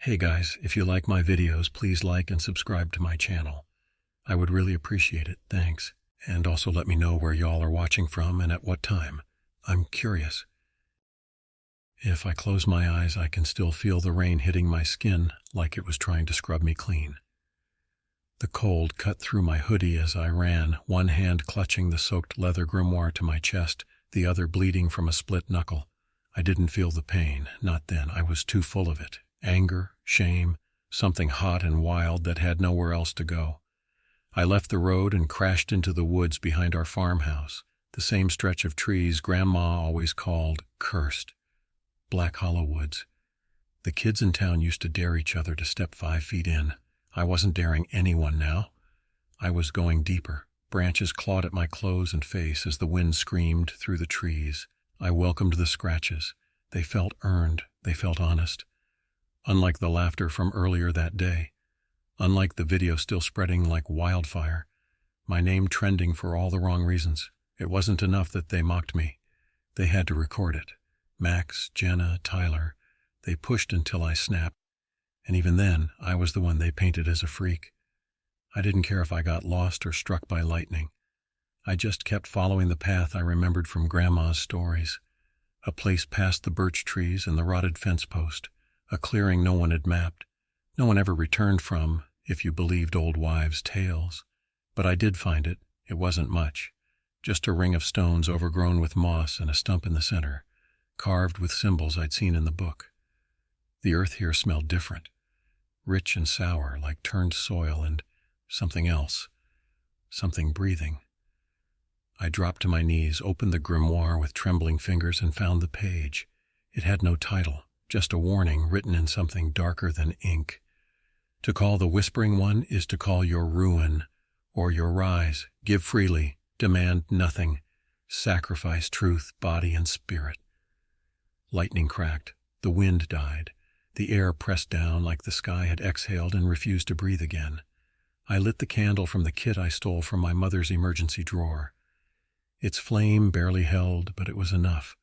Hey guys, if you like my videos, please like and subscribe to my channel. I would really appreciate it, thanks. And also let me know where y'all are watching from and at what time. I'm curious. If I close my eyes, I can still feel the rain hitting my skin like it was trying to scrub me clean. The cold cut through my hoodie as I ran, one hand clutching the soaked leather grimoire to my chest, the other bleeding from a split knuckle. I didn't feel the pain, not then. I was too full of it. Anger, shame, something hot and wild that had nowhere else to go. I left the road and crashed into the woods behind our farmhouse, the same stretch of trees Grandma always called cursed. Black Hollow Woods. The kids in town used to dare each other to step 5 feet in. I wasn't daring anyone now. I was going deeper. Branches clawed at my clothes and face as the wind screamed through the trees. I welcomed the scratches. They felt earned. They felt honest. Unlike the laughter from earlier that day. Unlike the video still spreading like wildfire. My name trending for all the wrong reasons. It wasn't enough that they mocked me. They had to record it. Max, Jenna, Tyler. They pushed until I snapped. And even then, I was the one they painted as a freak. I didn't care if I got lost or struck by lightning. I just kept following the path I remembered from Grandma's stories. A place past the birch trees and the rotted fence post. A clearing no one had mapped. No one ever returned from, if you believed old wives' tales. But I did find it. It wasn't much. Just a ring of stones overgrown with moss and a stump in the center, carved with symbols I'd seen in the book. The earth here smelled different. Rich and sour, like turned soil and something else. Something breathing. I dropped to my knees, opened the grimoire with trembling fingers, and found the page. It had no title. Just a warning written in something darker than ink. To call the Whispering One is to call your ruin, or your rise. Give freely, demand nothing. Sacrifice truth, body, and spirit. Lightning cracked. The wind died. The air pressed down like the sky had exhaled and refused to breathe again. I lit the candle from the kit I stole from my mother's emergency drawer. Its flame barely held, but it was enough.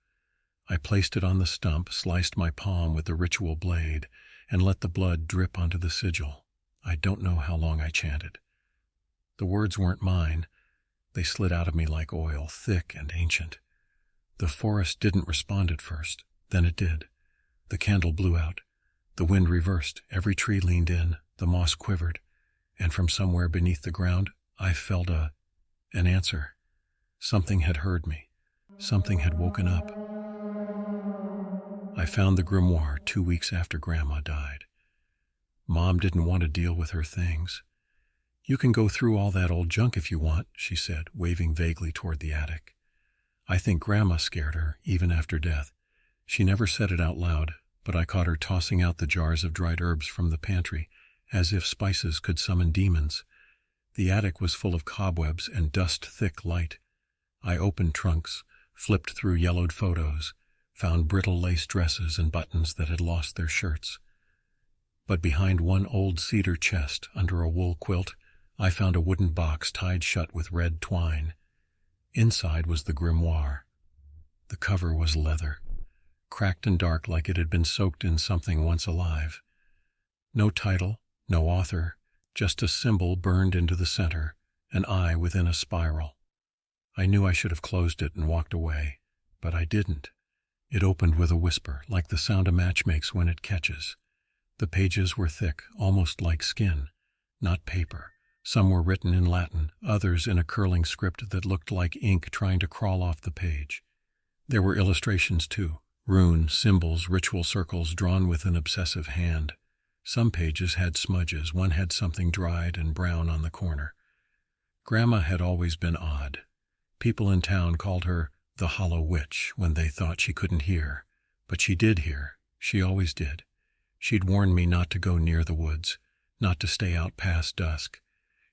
I placed it on the stump, sliced my palm with the ritual blade, and let the blood drip onto the sigil. I don't know how long I chanted. The words weren't mine. They slid out of me like oil, thick and ancient. The forest didn't respond at first. Then it did. The candle blew out. The wind reversed. Every tree leaned in. The moss quivered. And from somewhere beneath the ground, I felt an answer. Something had heard me. Something had woken up. I found the grimoire 2 weeks after Grandma died. Mom didn't want to deal with her things. You can go through all that old junk if you want, she said, waving vaguely toward the attic. I think Grandma scared her, even after death. She never said it out loud, but I caught her tossing out the jars of dried herbs from the pantry, as if spices could summon demons. The attic was full of cobwebs and dust-thick light. I opened trunks, flipped through yellowed photos, found brittle lace dresses and buttons that had lost their shirts. But behind one old cedar chest, under a wool quilt, I found a wooden box tied shut with red twine. Inside was the grimoire. The cover was leather, cracked and dark like it had been soaked in something once alive. No title, no author, just a symbol burned into the center, an eye within a spiral. I knew I should have closed it and walked away, but I didn't. It opened with a whisper, like the sound a match makes when it catches. The pages were thick, almost like skin, not paper. Some were written in Latin, others in a curling script that looked like ink trying to crawl off the page. There were illustrations too, runes, symbols, ritual circles drawn with an obsessive hand. Some pages had smudges, one had something dried and brown on the corner. Grandma had always been odd. People in town called her the Hollow Witch when they thought she couldn't hear. But she did hear. She always did. She'd warned me not to go near the woods, not to stay out past dusk.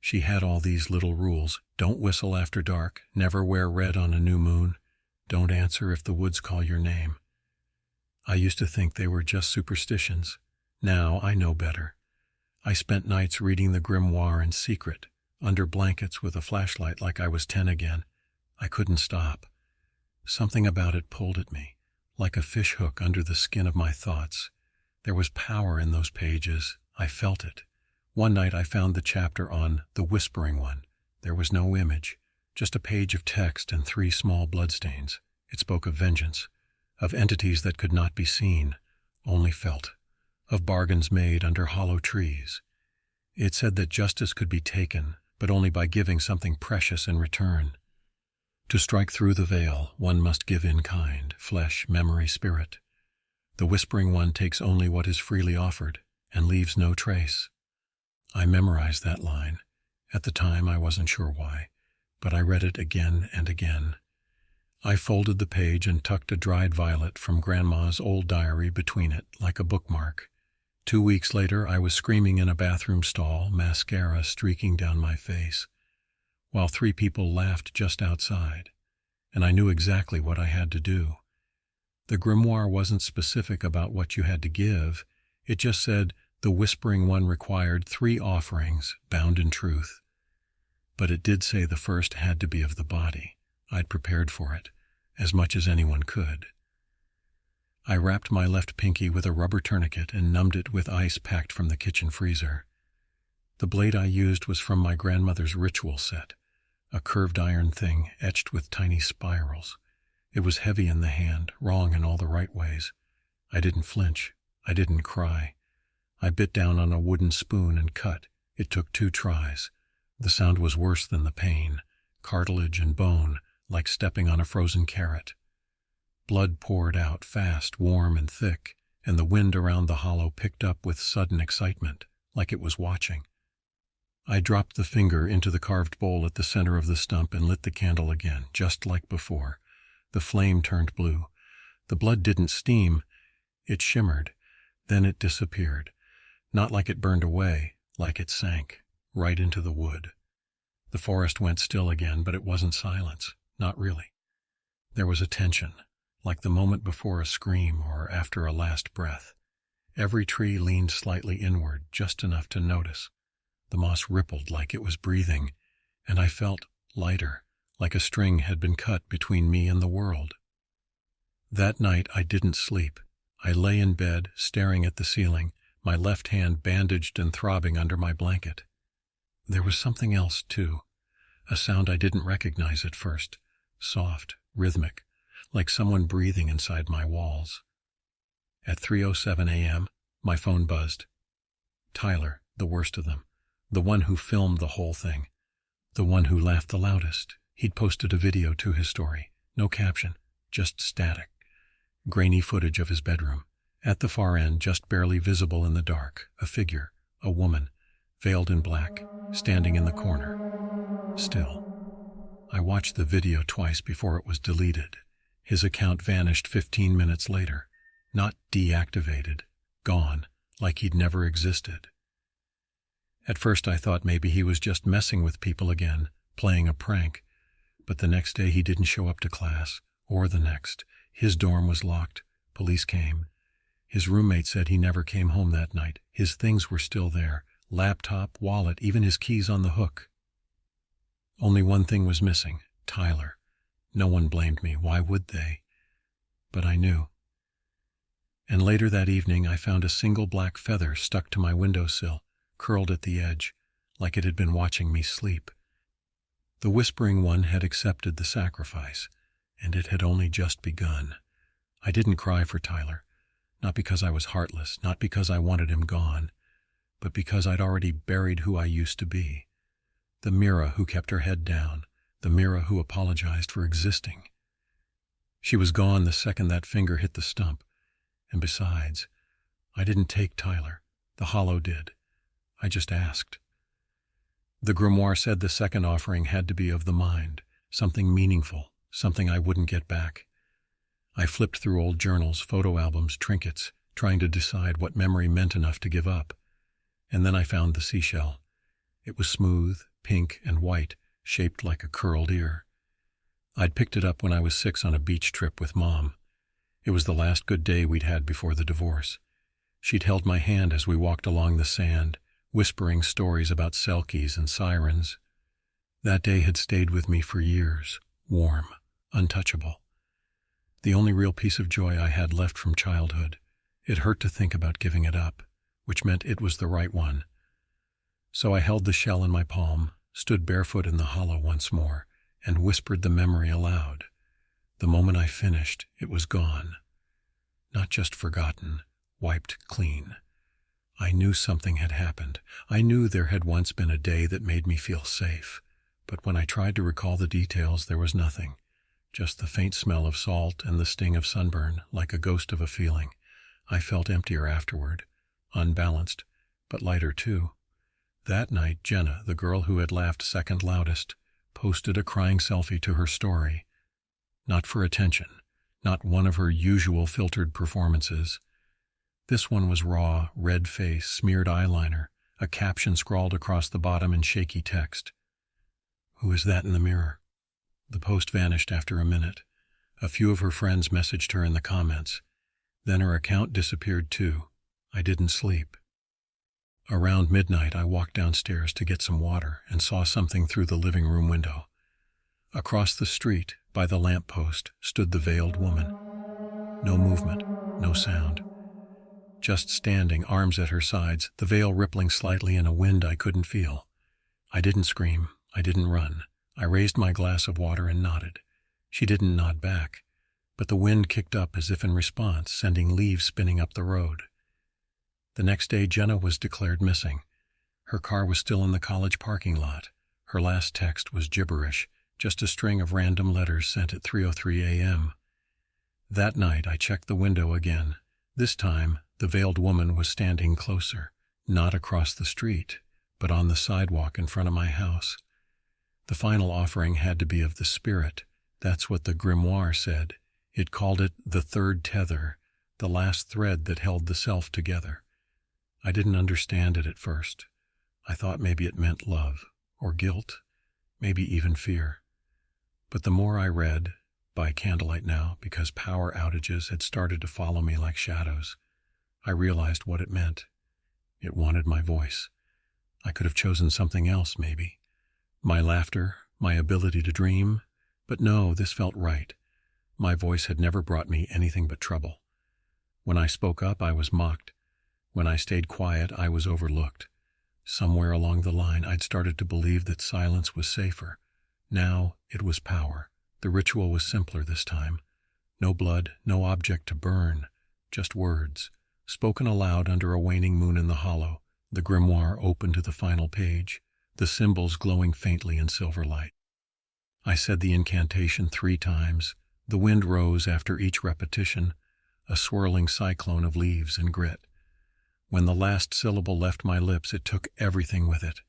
She had all these little rules. Don't whistle after dark, never wear red on a new moon, don't answer if the woods call your name. I used to think they were just superstitions. Now I know better. I spent nights reading the grimoire in secret, under blankets with a flashlight like I was 10 again. I couldn't stop. Something about it pulled at me, like a fishhook under the skin of my thoughts. There was power in those pages. I felt it. One night I found the chapter on the Whispering One. There was no image, just a page of text and 3 small bloodstains. It spoke of vengeance, of entities that could not be seen, only felt, of bargains made under hollow trees. It said that justice could be taken, but only by giving something precious in return. To strike through the veil, one must give in kind, flesh, memory, spirit. The Whispering One takes only what is freely offered and leaves no trace. I memorized that line. At the time, I wasn't sure why, but I read it again and again. I folded the page and tucked a dried violet from Grandma's old diary between it, like a bookmark. 2 weeks later, I was screaming in a bathroom stall, mascara streaking down my face, while 3 people laughed just outside, and I knew exactly what I had to do. The grimoire wasn't specific about what you had to give. It just said the Whispering One required 3 offerings, bound in truth. But it did say the first had to be of the body. I'd prepared for it, as much as anyone could. I wrapped my left pinky with a rubber tourniquet and numbed it with ice packed from the kitchen freezer. The blade I used was from my grandmother's ritual set, a curved iron thing etched with tiny spirals. It was heavy in the hand, wrong in all the right ways. I didn't flinch. I didn't cry. I bit down on a wooden spoon and cut. It took 2 tries. The sound was worse than the pain, cartilage and bone, like stepping on a frozen carrot. Blood poured out fast, warm and thick, and the wind around the hollow picked up with sudden excitement, like it was watching. I dropped the finger into the carved bowl at the center of the stump and lit the candle again, just like before. The flame turned blue. The blood didn't steam. It shimmered. Then it disappeared. Not like it burned away, like it sank, right into the wood. The forest went still again, but it wasn't silence. Not really. There was a tension, like the moment before a scream or after a last breath. Every tree leaned slightly inward, just enough to notice. The moss rippled like it was breathing, and I felt lighter, like a string had been cut between me and the world. That night I didn't sleep. I lay in bed, staring at the ceiling, my left hand bandaged and throbbing under my blanket. There was something else, too, a sound I didn't recognize at first, soft, rhythmic, like someone breathing inside my walls. At 3:07 a.m., my phone buzzed. Tyler, the worst of them, the one who filmed the whole thing, the one who laughed the loudest. He'd posted a video to his story, no caption, just static, grainy footage of his bedroom. At the far end, just barely visible in the dark, a figure, a woman, veiled in black, standing in the corner, still. I watched the video twice before it was deleted. His account vanished 15 minutes later, not deactivated, gone, like he'd never existed. At first I thought maybe he was just messing with people again, playing a prank, but the next day he didn't show up to class, or the next. His dorm was locked. Police came. His roommate said he never came home that night. His things were still there, laptop, wallet, even his keys on the hook. Only one thing was missing, Tyler. No one blamed me. Why would they? But I knew. And later that evening I found a single black feather stuck to my windowsill, curled at the edge, like it had been watching me sleep. The Whispering One had accepted the sacrifice, and it had only just begun. I didn't cry for Tyler, not because I was heartless, not because I wanted him gone, but because I'd already buried who I used to be. The Mira who kept her head down, the Mira who apologized for existing. She was gone the second that finger hit the stump, and besides, I didn't take Tyler. The hollow did. I just asked. The grimoire said the second offering had to be of the mind, something meaningful, something I wouldn't get back. I flipped through old journals, photo albums, trinkets, trying to decide what memory meant enough to give up. And then I found the seashell. It was smooth, pink, and white, shaped like a curled ear. I'd picked it up when I was 6 on a beach trip with Mom. It was the last good day we'd had before the divorce. She'd held my hand as we walked along the sand, whispering stories about selkies and sirens. That day had stayed with me for years, warm, untouchable. The only real piece of joy I had left from childhood. It hurt to think about giving it up, which meant it was the right one. So I held the shell in my palm, stood barefoot in the hollow once more, and whispered the memory aloud. The moment I finished, it was gone. Not just forgotten, wiped clean. I knew something had happened. I knew there had once been a day that made me feel safe. But when I tried to recall the details, there was nothing. Just the faint smell of salt and the sting of sunburn, like a ghost of a feeling. I felt emptier afterward, unbalanced, but lighter too. That night, Jenna, the girl who had laughed second loudest, posted a crying selfie to her story. Not for attention, not one of her usual filtered performances. This one was raw, red face, smeared eyeliner, a caption scrawled across the bottom in shaky text. "Who is that in the mirror?" The post vanished after a minute. A few of her friends messaged her in the comments. Then her account disappeared too. I didn't sleep. Around midnight, I walked downstairs to get some water and saw something through the living room window. Across the street, by the lamp post, stood the veiled woman. No movement, no sound. Just standing, arms at her sides, the veil rippling slightly in a wind I couldn't feel. I didn't scream. I didn't run. I raised my glass of water and nodded. She didn't nod back, but the wind kicked up as if in response, sending leaves spinning up the road. The next day, Jenna was declared missing. Her car was still in the college parking lot. Her last text was gibberish, just a string of random letters sent at 3:03 a.m. That night, I checked the window again. This time, the veiled woman was standing closer, not across the street, but on the sidewalk in front of my house. The final offering had to be of the spirit. That's what the grimoire said. It called it the third tether, the last thread that held the self together. I didn't understand it at first. I thought maybe it meant love, or guilt, maybe even fear. But the more I read, by candlelight now, because power outages had started to follow me like shadows, I realized what it meant. It wanted my voice. I could have chosen something else, maybe. My laughter, my ability to dream, but no, this felt right. My voice had never brought me anything but trouble. When I spoke up, I was mocked. When I stayed quiet, I was overlooked. Somewhere along the line, I'd started to believe that silence was safer. Now, it was power. The ritual was simpler this time. No blood, no object to burn, just words. Spoken aloud under a waning moon in the hollow, the grimoire open to the final page, the symbols glowing faintly in silver light. I said the incantation 3 times. The wind rose after each repetition, a swirling cyclone of leaves and grit. When the last syllable left my lips, it took everything with it.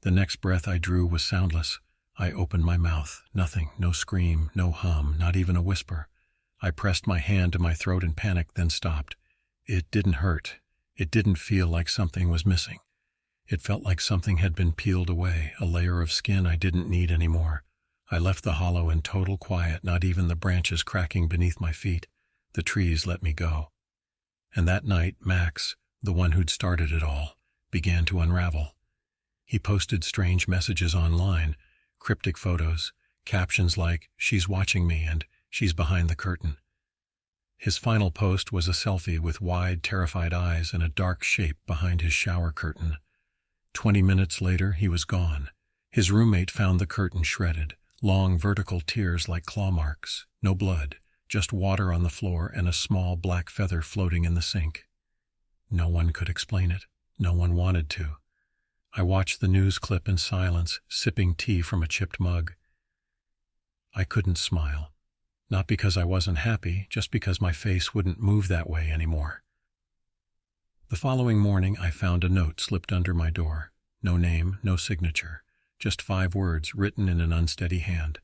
The next breath I drew was soundless. I opened my mouth. Nothing, no scream, no hum, not even a whisper. I pressed my hand to my throat in panic, then stopped. It didn't hurt. It didn't feel like something was missing. It felt like something had been peeled away, a layer of skin I didn't need anymore. I left the hollow in total quiet, not even the branches cracking beneath my feet. The trees let me go. And that night, Max, the one who'd started it all, began to unravel. He posted strange messages online, cryptic photos, captions like, "She's watching me" and "She's behind the curtain." His final post was a selfie with wide, terrified eyes and a dark shape behind his shower curtain. 20 minutes later, he was gone. His roommate found the curtain shredded, long vertical tears like claw marks, no blood, just water on the floor and a small black feather floating in the sink. No one could explain it. No one wanted to. I watched the news clip in silence, sipping tea from a chipped mug. I couldn't smile. Not because I wasn't happy, just because my face wouldn't move that way anymore. The following morning, I found a note slipped under my door. No name, no signature, just 5 words written in an unsteady hand.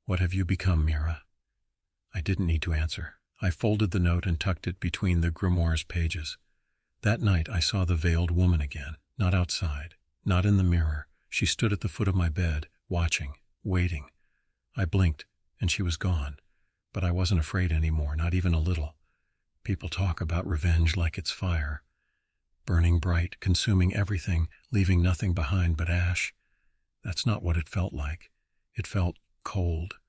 "What have you become, Mira?" I didn't need to answer. I folded the note and tucked it between the grimoire's pages. That night, I saw the veiled woman again, not outside, not in the mirror. She stood at the foot of my bed, watching, waiting. I blinked, and she was gone. But I wasn't afraid anymore, not even a little. People talk about revenge like it's fire. Burning bright, consuming everything, leaving nothing behind but ash. That's not what it felt like. It felt cold.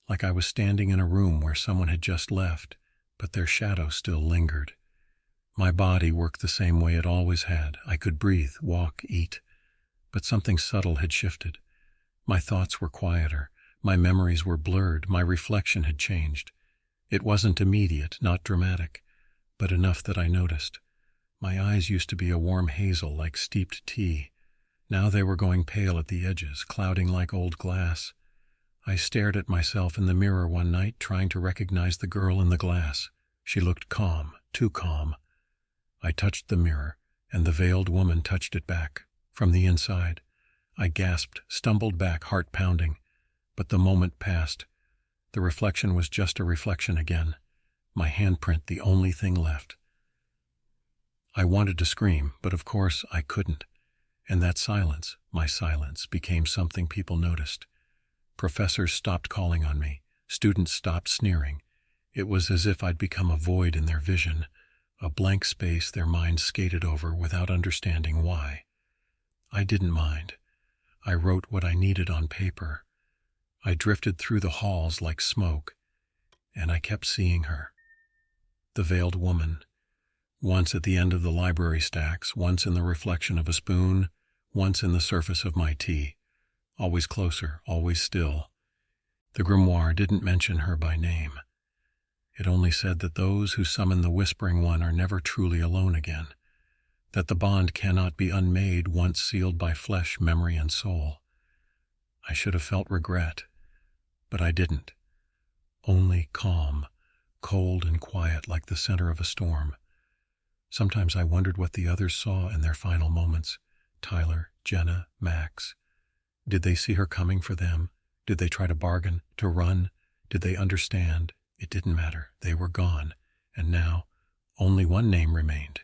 Like I was standing in a room where someone had just left, but their shadow still lingered. My body worked the same way it always had. I could breathe, walk, eat. But something subtle had shifted. My thoughts were quieter. My memories were blurred. My reflection had changed. It wasn't immediate, not dramatic, but enough that I noticed. My eyes used to be a warm hazel like steeped tea. Now they were going pale at the edges, clouding like old glass. I stared at myself in the mirror one night, trying to recognize the girl in the glass. She looked calm, too calm. I touched the mirror, and the veiled woman touched it back, from the inside. I gasped, stumbled back, heart pounding. But the moment passed. The reflection was just a reflection again. My handprint, the only thing left. I wanted to scream, but of course I couldn't. And that silence, my silence, became something people noticed. Professors stopped calling on me. Students stopped sneering. It was as if I'd become a void in their vision, a blank space their minds skated over without understanding why. I didn't mind. I wrote what I needed on paper. I drifted through the halls like smoke, and I kept seeing her. The veiled woman. Once at the end of the library stacks, once in the reflection of a spoon, once in the surface of my tea. Always closer, always still. The grimoire didn't mention her by name. It only said that those who summon the Whispering One are never truly alone again, that the bond cannot be unmade once sealed by flesh, memory, and soul. I should have felt regret, but I didn't. Only calm, cold and quiet like the center of a storm. Sometimes I wondered what the others saw in their final moments. Tyler, Jenna, Max. Did they see her coming for them? Did they try to bargain, to run? Did they understand? It didn't matter. They were gone. And now, only one name remained.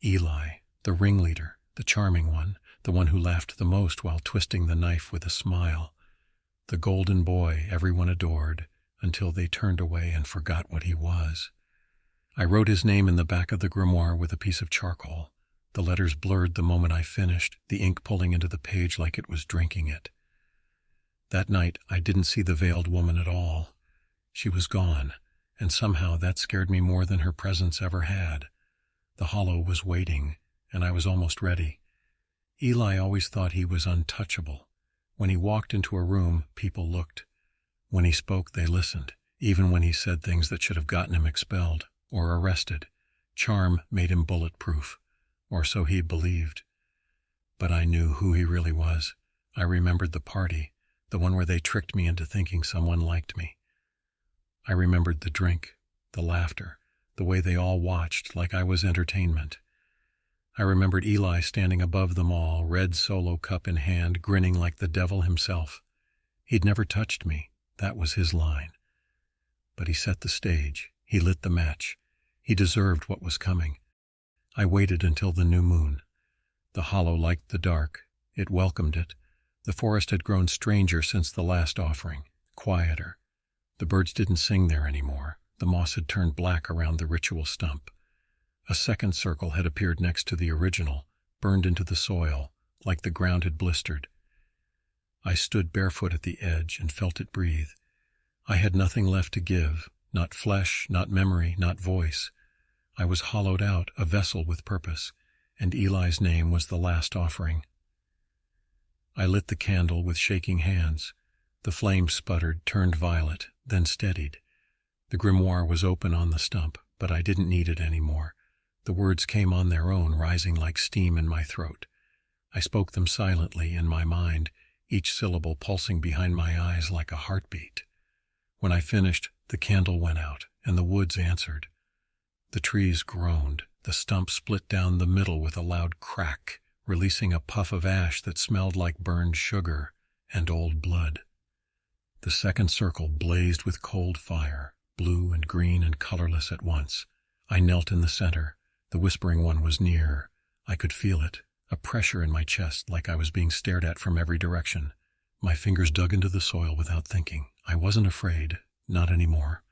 Eli, the ringleader, the charming one, the one who laughed the most while twisting the knife with a smile. The golden boy everyone adored, until they turned away and forgot what he was. I wrote his name in the back of the grimoire with a piece of charcoal. The letters blurred the moment I finished, the ink pulling into the page like it was drinking it. That night, I didn't see the veiled woman at all. She was gone, and somehow that scared me more than her presence ever had. The hollow was waiting, and I was almost ready. Eli always thought he was untouchable. When he walked into a room, people looked. When he spoke, they listened, even when he said things that should have gotten him expelled or arrested. Charm made him bulletproof, or so he believed. But I knew who he really was. I remembered the party, the one where they tricked me into thinking someone liked me. I remembered the drink, the laughter, the way they all watched like I was entertainment. I remembered Eli standing above them all, red solo cup in hand, grinning like the devil himself. He'd never touched me. That was his line. But he set the stage. He lit the match. He deserved what was coming. I waited until the new moon. The hollow liked the dark. It welcomed it. The forest had grown stranger since the last offering, quieter. The birds didn't sing there anymore. The moss had turned black around the ritual stump. A second circle had appeared next to the original, burned into the soil, like the ground had blistered. I stood barefoot at the edge and felt it breathe. I had nothing left to give, not flesh, not memory, not voice. I was hollowed out, a vessel with purpose, and Eli's name was the last offering. I lit the candle with shaking hands. The flame sputtered, turned violet, then steadied. The grimoire was open on the stump, but I didn't need it anymore. The words came on their own, rising like steam in my throat. I spoke them silently in my mind, each syllable pulsing behind my eyes like a heartbeat. When I finished, the candle went out, and the woods answered. The trees groaned. The stump split down the middle with a loud crack, releasing a puff of ash that smelled like burned sugar and old blood. The second circle blazed with cold fire, blue and green and colorless at once. I knelt in the center. The Whispering One was near. I could feel it, a pressure in my chest like I was being stared at from every direction. My fingers dug into the soil without thinking. I wasn't afraid, not anymore.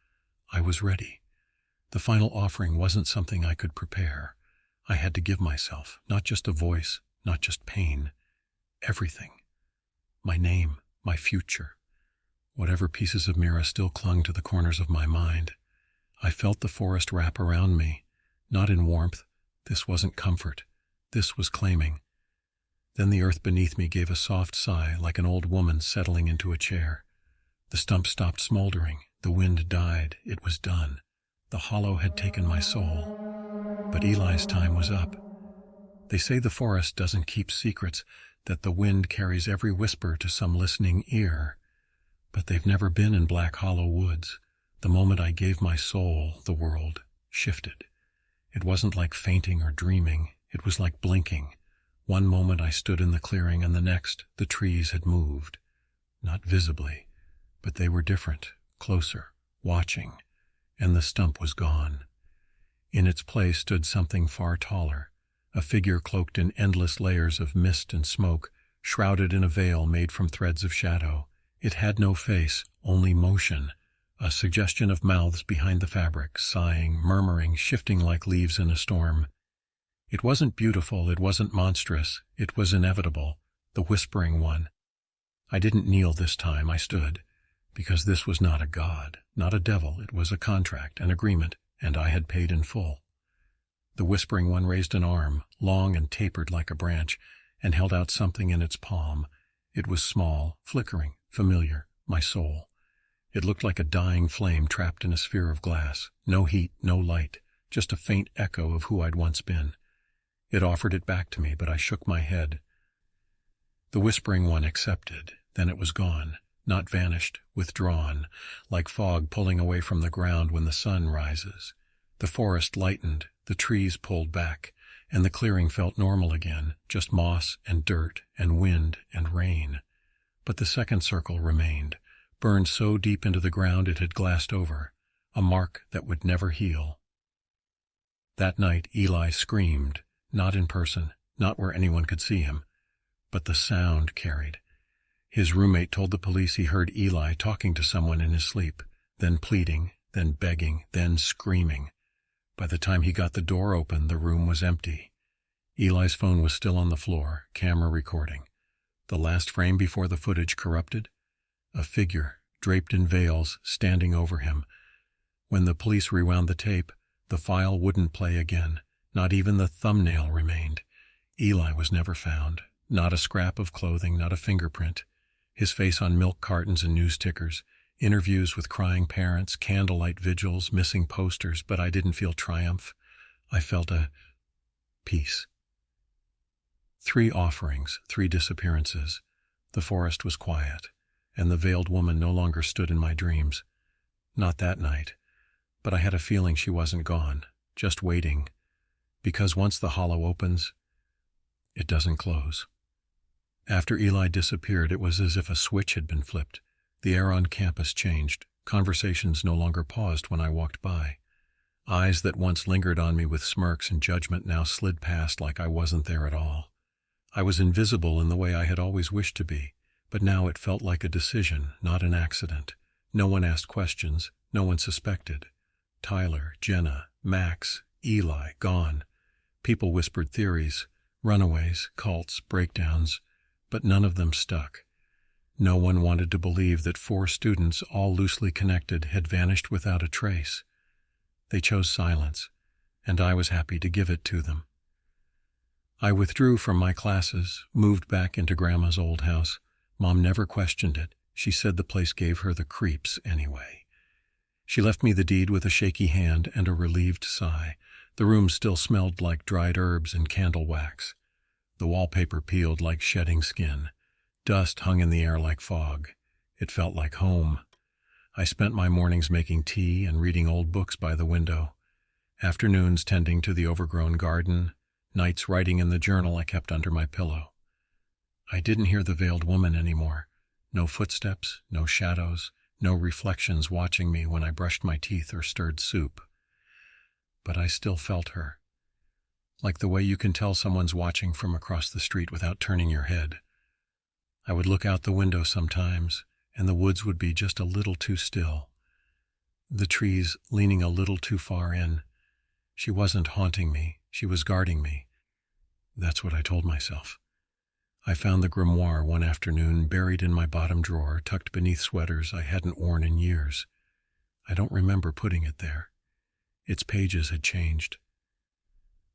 I was ready. The final offering wasn't something I could prepare. I had to give myself, not just a voice, not just pain. Everything. My name, my future. Whatever pieces of Mira still clung to the corners of my mind. I felt the forest wrap around me, not in warmth, This wasn't comfort. This was claiming. Then the earth beneath me gave a soft sigh like an old woman settling into a chair. The stump stopped smoldering. The wind died. It was done. The hollow had taken my soul. But Eli's time was up. They say the forest doesn't keep secrets, that the wind carries every whisper to some listening ear. But they've never been in Black Hollow woods. The moment I gave my soul, the world shifted. It wasn't like fainting or dreaming. It was like blinking. One moment I stood in the clearing, and the next the trees had moved. Not visibly, but they were different, closer, watching, and the stump was gone. In its place stood something far taller, a figure cloaked in endless layers of mist and smoke, shrouded in a veil made from threads of shadow. It had no face, only motion, a suggestion of mouths behind the fabric, sighing, murmuring, shifting like leaves in a storm. It wasn't beautiful, it wasn't monstrous, it was inevitable, the whispering one. I didn't kneel this time, I stood, because this was not a god, not a devil, it was a contract, an agreement, and I had paid in full. The whispering one raised an arm, long and tapered like a branch, and held out something in its palm. It was small, flickering, familiar, my soul. It looked like a dying flame trapped in a sphere of glass. No heat, no light, just a faint echo of who I'd once been. It offered it back to me, but I shook my head. The whispering one accepted. Then it was gone, not vanished, withdrawn, like fog pulling away from the ground when the sun rises. The forest lightened, the trees pulled back, and the clearing felt normal again, just moss and dirt and wind and rain. But the second circle remained, burned so deep into the ground it had glassed over, a mark that would never heal. That night Eli screamed, not in person, not where anyone could see him, but the sound carried. His roommate told the police he heard Eli talking to someone in his sleep, then pleading, then begging, then screaming. By the time he got the door open, the room was empty. Eli's phone was still on the floor, camera recording. The last frame before the footage corrupted, a figure, draped in veils, standing over him. When the police rewound the tape, the file wouldn't play again. Not even the thumbnail remained. Eli was never found. Not a scrap of clothing, not a fingerprint. His face on milk cartons and news tickers, interviews with crying parents, candlelight vigils, missing posters, but I didn't feel triumph. I felt a peace. 3 offerings, 3 disappearances. The forest was quiet, and the veiled woman no longer stood in my dreams. Not that night, but I had a feeling she wasn't gone, just waiting. Because once the hollow opens, it doesn't close. After Eli disappeared, it was as if a switch had been flipped. The air on campus changed. Conversations no longer paused when I walked by. Eyes that once lingered on me with smirks and judgment now slid past like I wasn't there at all. I was invisible in the way I had always wished to be, but now it felt like a decision, not an accident. No one asked questions. No one suspected. Tyler, Jenna, Max, Eli, gone. People whispered theories, runaways, cults, breakdowns, but none of them stuck. No one wanted to believe that 4 students, all loosely connected, had vanished without a trace. They chose silence, and I was happy to give it to them. I withdrew from my classes, moved back into Grandma's old house. Mom never questioned it. She said the place gave her the creeps anyway. She left me the deed with a shaky hand and a relieved sigh. The room still smelled like dried herbs and candle wax. The wallpaper peeled like shedding skin. Dust hung in the air like fog. It felt like home. I spent my mornings making tea and reading old books by the window. Afternoons tending to the overgrown garden. Nights writing in the journal I kept under my pillow. I didn't hear the veiled woman anymore. No footsteps, no shadows, no reflections watching me when I brushed my teeth or stirred soup. But I still felt her. Like the way you can tell someone's watching from across the street without turning your head. I would look out the window sometimes, and the woods would be just a little too still. The trees leaning a little too far in. She wasn't haunting me, she was guarding me. That's what I told myself. I found the grimoire one afternoon buried in my bottom drawer, tucked beneath sweaters I hadn't worn in years. I don't remember putting it there. Its pages had changed.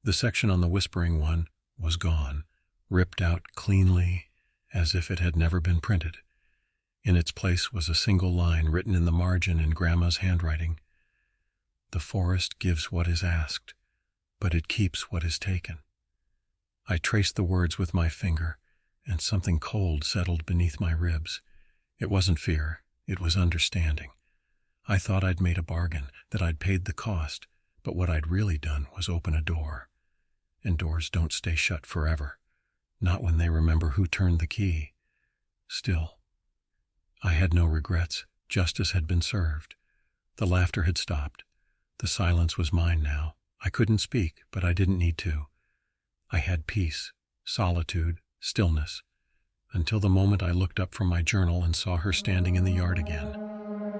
The section on the whispering one was gone, ripped out cleanly, as if it had never been printed. In its place was a single line written in the margin in Grandma's handwriting. "The forest gives what is asked, but it keeps what is taken." I traced the words with my finger, and something cold settled beneath my ribs. It wasn't fear, it was understanding. I thought I'd made a bargain, that I'd paid the cost, but what I'd really done was open a door. And doors don't stay shut forever, not when they remember who turned the key. Still, I had no regrets. Justice had been served. The laughter had stopped. The silence was mine now. I couldn't speak, but I didn't need to. I had peace, solitude, stillness, until the moment I looked up from my journal and saw her standing in the yard again,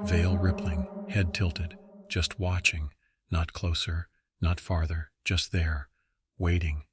veil rippling, head tilted, just watching, not closer, not farther, just there, waiting.